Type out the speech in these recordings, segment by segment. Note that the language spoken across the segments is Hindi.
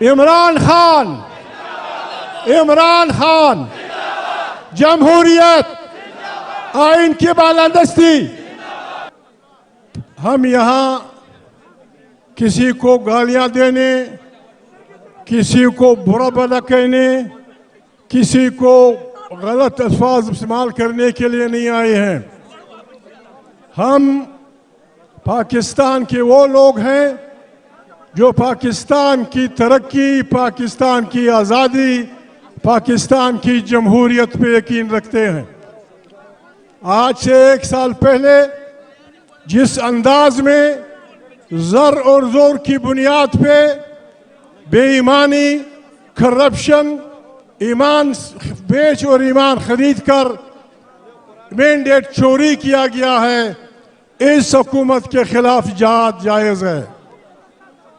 इमरान खान जमहूरियत आइन की बालादस्ती। हम यहाँ किसी को गालियाँ देने, किसी को बुरा भला कहने, किसी को गलत अल्फाज इस्तेमाल करने के लिए नहीं आए हैं। हम पाकिस्तान के वो लोग हैं जो पाकिस्तान की तरक्की, पाकिस्तान की आज़ादी, पाकिस्तान की जमहूरियत पे यकीन रखते हैं। आज से 1 साल पहले जिस अंदाज में ज़र और ज़ोर की बुनियाद पे बेईमानी, करप्शन, ईमान बेच और ईमान खरीद कर मैंडेट चोरी किया गया है, इस हुकूमत के खिलाफ जहाद जायज़ है।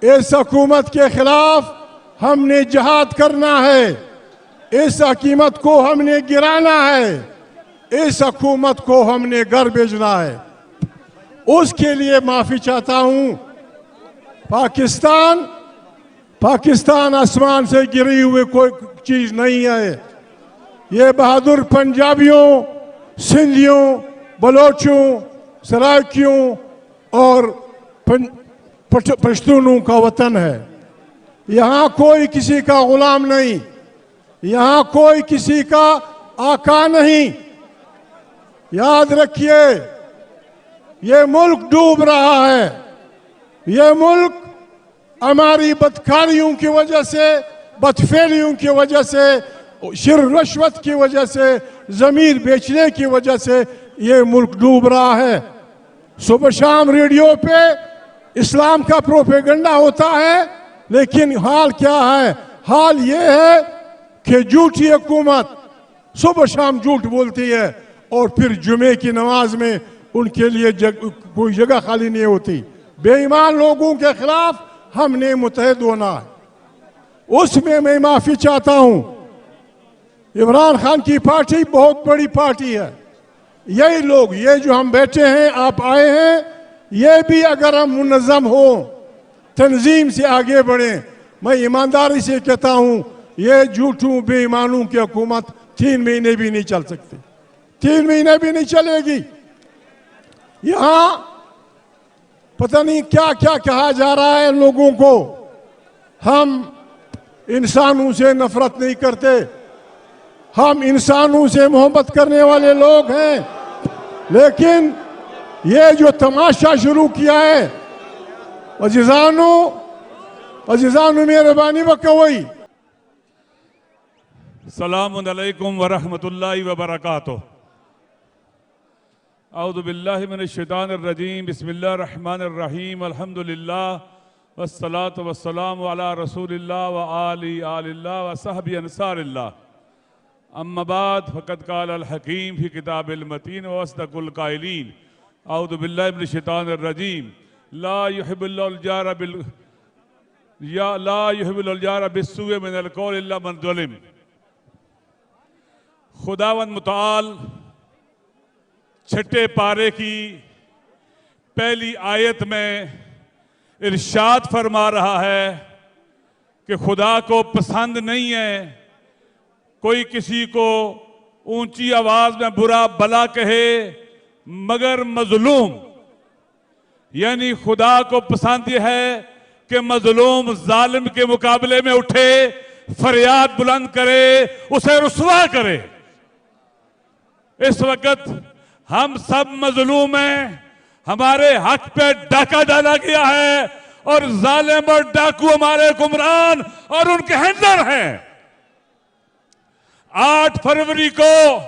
इस हुकूमत के खिलाफ हमने जहाद करना है। इस हुकूमत को हमने गिराना है। इस हुकूमत को हमने घर भेजना है। उसके लिए माफ़ी चाहता हूँ। पाकिस्तान आसमान से गिरी हुई कोई चीज़ नहीं है। ये बहादुर पंजाबियों, सिंधियों, बलोचों, सराइकियों और पश्तूनों का वतन है। यहाँ कोई किसी का गुलाम नहीं, यहाँ कोई किसी का आका नहीं। याद रखिए, ये मुल्क डूब रहा है। ये मुल्क हमारी बदकारियों की वजह से, बदफेलियों की वजह से, शिर रिश्वत की वजह से, ज़मीर बेचने की वजह से ये मुल्क डूब रहा है। सुबह शाम रेडियो पे इस्लाम का प्रोपेगेंडा होता है, लेकिन हाल क्या है? हाल ये है कि झूठी हुकूमत सुबह शाम झूठ बोलती है और फिर जुमे की नमाज में उनके लिए कोई जगह खाली नहीं होती। बेईमान लोगों के खिलाफ हमने मुतहद होना है। उसमें मैं माफ़ी चाहता हूँ। इमरान खान की पार्टी बहुत बड़ी पार्टी है। यही लोग, ये जो हम बैठे हैं, आप आए हैं, ये भी अगर हम मुनज़्ज़म हो, तंजीम से आगे बढ़ें, मैं ईमानदारी से कहता हूँ, ये झूठों बेईमानों की हुकूमत 3 महीने भी नहीं चल सकती। 3 महीने भी नहीं चलेगी। यहाँ पता नहीं क्या क्या कहा जा रहा है लोगों को। हम इंसानों से नफरत नहीं करते, हम इंसानों से मोहब्बत करने वाले लोग हैं। लेकिन ये जो तमाशा शुरू किया है, अजीज़ानो मेहरबानी वकवई। अस्सलामु अलैकुम वरहमतुल्लाहि वबरकातुहू। औज़ु बिल्लाहि मिनश शैतानिर रजीम। बिस्मिल्लाहिर रहमानिर रहीम। अल्हम्दुलिल्लाह वस्सलातु वस्सलामु अला रसूलिल्लाह व आलि आलिल्लाह व सहबी अंसारिल्लाह। अम्मा बाद फ़क़द क़ालल हकीम फ़ी किताबिल मतीन व अस्दक़ुल क़ाइलीन। औज़ु बिल्लाहि मिनश शैतानिर रजीम। ला युहिब्बुल जारा बिस्सूइ मिनल क़ौल इल्ला मन ज़ुलिम। खुदावंद मुताल छठे पारे की पहली आयत में इरशाद फरमा रहा है कि खुदा को पसंद नहीं है कोई किसी को ऊंची आवाज में बुरा भला कहे मगर मजलूम। यानी खुदा को पसंद यह है कि मजलूम जालिम के मुकाबले में उठे, फरियाद बुलंद करे, उसे रुसवा करे। इस वक्त हम सब मजलूम हैं। हमारे हक पे डाका डाला गया है और जालिम और डाकू हमारे हुक्मरान और उनके हैंडलर हैं। 8 फरवरी को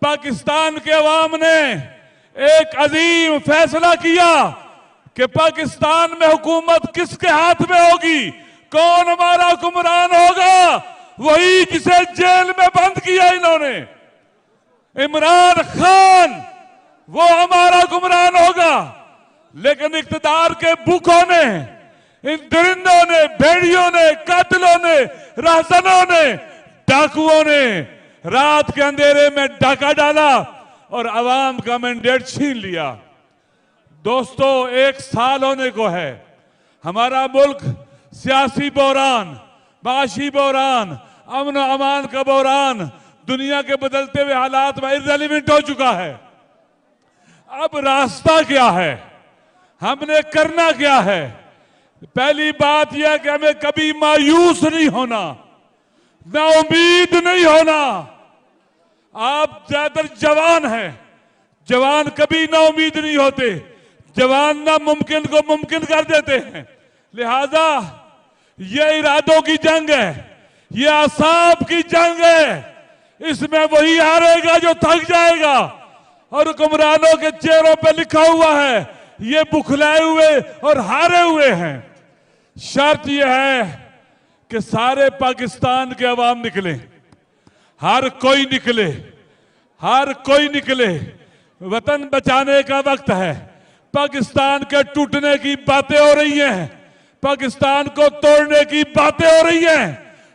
पाकिस्तान के अवाम ने एक अजीम फैसला किया कि पाकिस्तान में हुकूमत किसके हाथ में होगी, कौन हमारा हुक्मरान होगा। वही जिसे जेल में बंद किया इन्होंने, इमरान खान, वो हमारा हुक्मरान होगा। लेकिन इख्तिदार के भूखों ने, इन दरिंदों ने, भेड़ियों ने, कातिलों ने, रहजनों ने, डाकुओं ने रात के अंधेरे में डाका डाला और अवाम का मैंडेट छीन लिया। दोस्तों, 1 साल होने को है। हमारा मुल्क सियासी बहरान, माशी बहरान, अमन अमान का बहरान, दुनिया के बदलते हुए हालात में इररिलेवेंट हो चुका है। अब रास्ता क्या है, हमने करना क्या है? पहली बात यह है कि हमें कभी मायूस नहीं होना, ना उम्मीद नहीं होना। आप ज्यादातर जवान हैं, जवान कभी ना उम्मीद नहीं होते, जवान ना मुमकिन को मुमकिन कर देते हैं। लिहाजा ये इरादों की जंग है, ये असाब की जंग है। इसमें वही हारेगा जो थक जाएगा। और हुक्मरानों के चेहरों पे लिखा हुआ है, ये बुखलाए हुए और हारे हुए हैं। शर्त यह है कि सारे पाकिस्तान के अवाम निकले, हर कोई निकले, हर कोई निकले। वतन बचाने का वक्त है। पाकिस्तान के टूटने की बातें हो रही हैं, पाकिस्तान को तोड़ने की बातें हो रही हैं।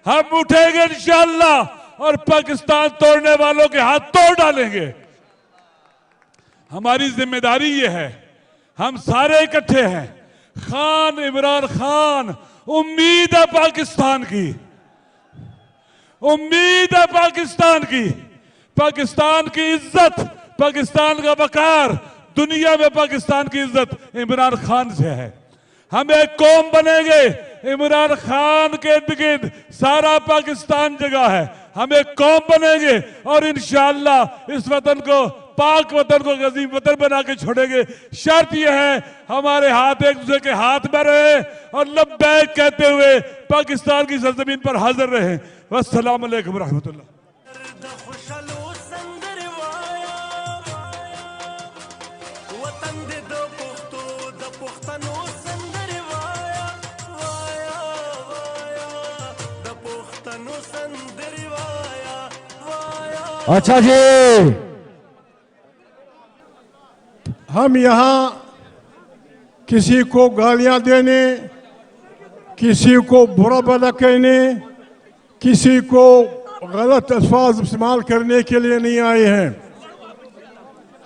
हम उठेंगे इंशाअल्लाह और पाकिस्तान तोड़ने वालों के हाथ तोड़ डालेंगे। हमारी जिम्मेदारी ये है, हम सारे इकट्ठे हैं। खान, इमरान खान, उम्मीद है पाकिस्तान की, उम्मीद है पाकिस्तान की। पाकिस्तान की इज्जत, पाकिस्तान का वकार, दुनिया में पाकिस्तान की इज्जत इमरान खान से है। हम एक कौम बनेंगे, इमरान खान के इर्द गिर्द सारा पाकिस्तान जगह है। हम एक कौम बनेंगे और इंशाअल्लाह इस वतन को, पाक वतन को अजीम वतन बना के छोड़ेंगे। शर्त यह है हमारे हाथ एक दूसरे के हाथ में रहे और लब्बैक कहते हुए पाकिस्तान की सरजमीन पर हाजिर रहे। वस्सलाम अलैकुम रहमतुल्लाह। अच्छा जी, हम यहाँ किसी को गालियां देने, किसी को बुरा भला कहने, किसी को गलत अल्फाज इस्तेमाल करने के लिए नहीं आए हैं।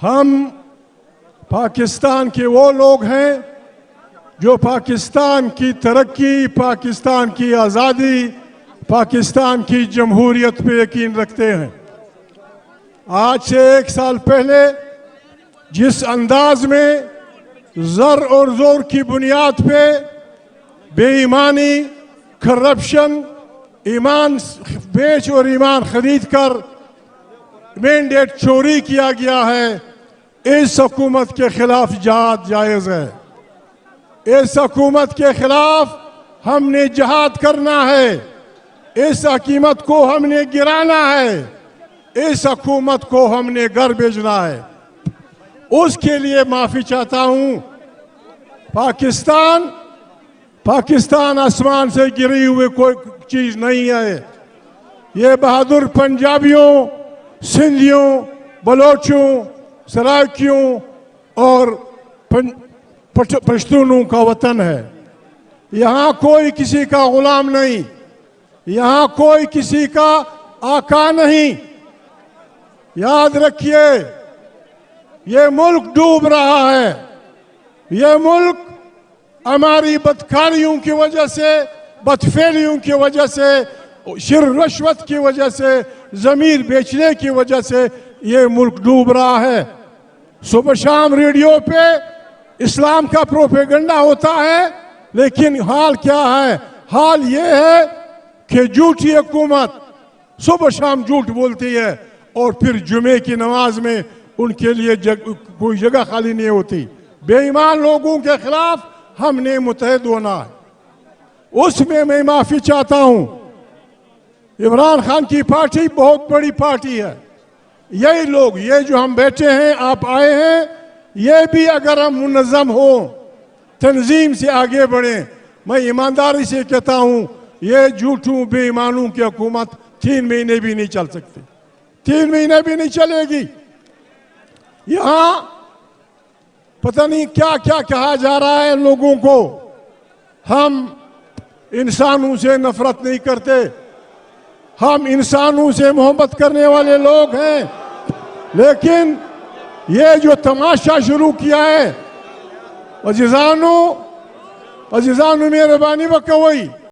हम पाकिस्तान के वो लोग हैं जो पाकिस्तान की तरक्की, पाकिस्तान की आज़ादी, पाकिस्तान की जमहूरियत पे यकीन रखते हैं। आज से 1 साल पहले जिस अंदाज में ज़र और ज़ोर की बुनियाद पे बेईमानी, करप्शन, ईमान बेच और ईमान खरीद कर मैंडेट चोरी किया गया है, इस हुकूमत के खिलाफ जहाद जायज़ है। इस हुकूमत के खिलाफ हमने जहाद करना है, इस हुकूमत को हमने गिराना है, इस हुकूमत को हमने घर भेजना है। उसके लिए माफ़ी चाहता हूँ। पाकिस्तान आसमान से गिरी हुई कोई चीज़ नहीं है। ये बहादुर पंजाबियों, सिंधियों, बलोचों, सराइकियों और पश्तूनों का वतन है। यहाँ कोई किसी का गुलाम नहीं, यहाँ कोई किसी का आका नहीं। याद रखिए, ये मुल्क डूब रहा है। ये मुल्क हमारी बदकारियों की वजह से, बदफेलियों की वजह से, शिर रिश्वत की वजह से, ज़मीर बेचने की वजह से ये मुल्क डूब रहा है। सुबह शाम रेडियो पे इस्लाम का प्रोपेगेंडा होता है, लेकिन हाल क्या है? हाल ये है कि झूठी हुकूमत सुबह शाम झूठ बोलती है और फिर जुमे की नमाज में उनके लिए कोई जगह खाली नहीं होती। बेईमान लोगों के खिलाफ हमने मुतहद होना है। उसमें मैं माफ़ी चाहता हूँ। इमरान खान की पार्टी बहुत बड़ी पार्टी है। यही लोग, ये जो हम बैठे हैं, आप आए हैं, ये भी अगर हम मुनज़्ज़म हो, तंजीम से आगे बढ़ें, मैं ईमानदारी से कहता हूँ ये झूठों बेईमानों की हुकूमत 3 महीने भी नहीं चल सकती, 3 महीने भी नहीं चलेगी। यहाँ पता नहीं क्या क्या कहा जा रहा है लोगों को। हम इंसानों से नफरत नहीं करते, हम इंसानों से मोहब्बत करने वाले लोग हैं। लेकिन ये जो तमाशा शुरू किया है, अजीज़ानो मेहरबानी वकवई